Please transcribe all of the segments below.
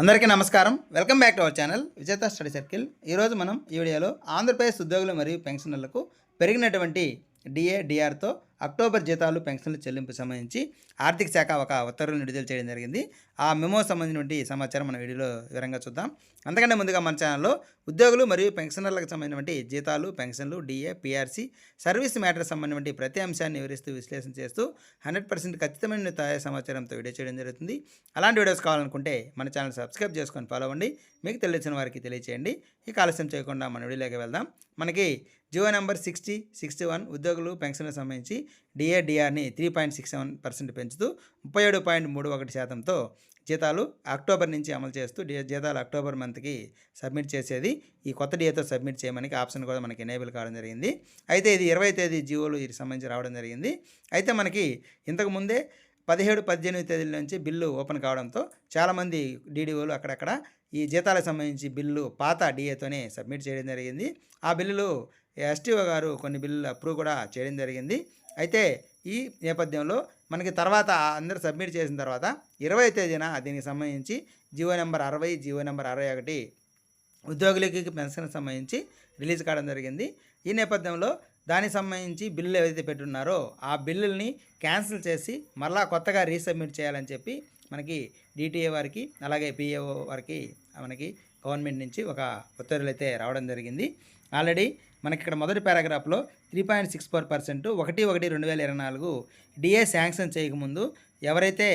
అందరికీ నమస్కారం. Welcome back to our channel విజేత స్టడీ సర్కిల్. ఈరోజు మనం ఈ వీడియోలో ఆంధ్రప్రదేశ్ ఉద్యోగులు మరియు పెన్షనర్లకు పెరిగినటువంటి డిఆర్తో అక్టోబర్ జీతాలు పెన్షన్లు చెల్లింపు సంబంధించి ఆర్థిక శాఖ ఒక ఉత్తర్వులను విడుదల చేయడం జరిగింది. ఆ మెమో సంబంధించినటువంటి సమాచారం మన వీడియోలో వివరంగా చూద్దాం. అంతకంటే ముందుగా మన ఛానల్లో ఉద్యోగులు మరియు పెన్షనర్లకు సంబంధించినటువంటి జీతాలు, పెన్షన్లు, డిఏ, పిఆర్సీ, సర్వీస్ మ్యాటర్ సంబంధించినటువంటి ప్రతి అంశాన్ని వివరిస్తూ విశ్లేషణ చేస్తూ 100% ఖచ్చితమైన తాజా సమాచారంతో వీడియో చేయడం జరుగుతుంది. అలాంటి వీడియోస్ కావాలనుకుంటే మన ఛానల్ సబ్స్క్రైబ్ చేసుకొని ఫాలో అవ్వండి. మీకు తెలిసిన వారికి తెలియచేయండి. ఇక ఆలస్యం చేయకుండా మన వీడియోలోకి వెళ్దాం. మనకి జియో నెంబర్ 6061 ఉద్యోగులు పెన్షన్లకు సంబంధించి డిఆర్ని 3.67% పెంచుతూ 37.31%తో జీతాలు అక్టోబర్ నుంచి అమలు చేస్తూ జీతాలు అక్టోబర్ మంత్కి సబ్మిట్ చేసేది ఈ కొత్త డిఏతో సబ్మిట్ చేయమని ఆప్షన్ కూడా మనకి ఎనేబుల్ కావడం జరిగింది. అయితే ఇది 20వ తేదీ జియోలు ఇది సంబంధించి రావడం జరిగింది. అయితే మనకి ఇంతకుముందే 17, 18 తేదీల నుంచి బిల్లు ఓపెన్ కావడంతో చాలామంది డీడీఓలు అక్కడక్కడ ఈ జీతాలకు సంబంధించి బిల్లు పాత డిఏతోనే సబ్మిట్ చేయడం జరిగింది. ఆ బిల్లులు ఎస్టీఓ గారు కొన్ని బిల్లులు అప్రూవ్ కూడా చేయడం జరిగింది. అయితే ఈ నేపథ్యంలో మనకి తర్వాత అందరూ సబ్మిట్ చేసిన తర్వాత 20వ తేదీన దీనికి సంబంధించి జియో నెంబర్ 60, జియో నెంబర్ 61 ఉద్యోగులకి పెన్షన్కి సంబంధించి రిలీజ్ కావడం జరిగింది. ఈ నేపథ్యంలో దానికి సంబంధించి బిల్లు ఏదైతే పెట్టున్నారో ఆ బిల్లుల్ని క్యాన్సిల్ చేసి మళ్ళా కొత్తగా రీసబ్మిట్ చేయాలని చెప్పి మనకి డిటిఏ వారికి అలాగే పిఏఓ వారికి మనకి గవర్నమెంట్ నుంచి ఒక ఉత్తర్వులు అయితే రావడం జరిగింది. ఆల్రెడీ మనకి ఇక్కడ మొదటి పారాగ్రాఫ్లో 3.64% 1/1/2024 డిఏ శాంక్షన్ చేయకముందు ఎవరైతే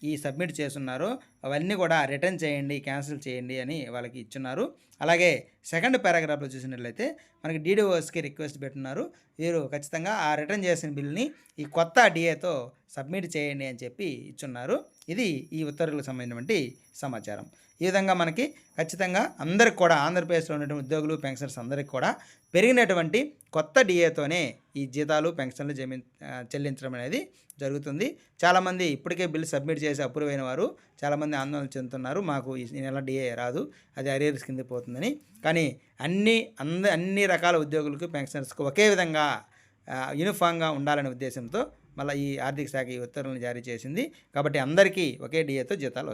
ఈ సబ్మిట్ చేస్తున్నారో అవన్నీ కూడా రిటర్న్ చేయండి, క్యాన్సిల్ చేయండి అని వాళ్ళకి ఇచ్చున్నారు. అలాగే సెకండ్ పారాగ్రాఫ్లో చూసినట్లయితే మనకి డీడీఓస్కి రిక్వెస్ట్ పెట్టున్నారు. వీరు ఖచ్చితంగా ఆ రిటర్న్ చేసిన బిల్ని ఈ కొత్త డిఏతో సబ్మిట్ చేయండి అని చెప్పి ఇచ్చున్నారు. ఇది ఈ ఉత్తర్వులకు సంబంధించినటువంటి సమాచారం. ఈ విధంగా మనకి ఖచ్చితంగా అందరికి కూడా ఆంధ్రప్రదేశ్లో ఉన్నటువంటి ఉద్యోగులు పెన్షనర్స్ అందరికి కూడా పెరిగినటువంటి కొత్త డిఏతోనే ఈ జీతాలు పెన్షన్లు చెల్లించడం అనేది జరుగుతుంది. చాలామంది ఇప్పటికే బిల్లు సబ్మిట్ చేసి అప్రూవ్ అయిన వారు చాలామంది ఆందోళన చెందుతున్నారు. మాకు ఈ నెల డిఏ రాదు, అది అరియర్స్ కింద పోతుందని. కానీ అన్ని రకాల ఉద్యోగులకు పెన్షనర్స్కు ఒకే విధంగా యూనిఫామ్గా ఉండాలనే ఉద్దేశంతో మళ్ళీ ఈ ఆర్థిక శాఖ ఈ ఉత్తర్వులను జారీ చేసింది. కాబట్టి అందరికీ ఒకే డిఏతో జీతాలు వస్తాయి.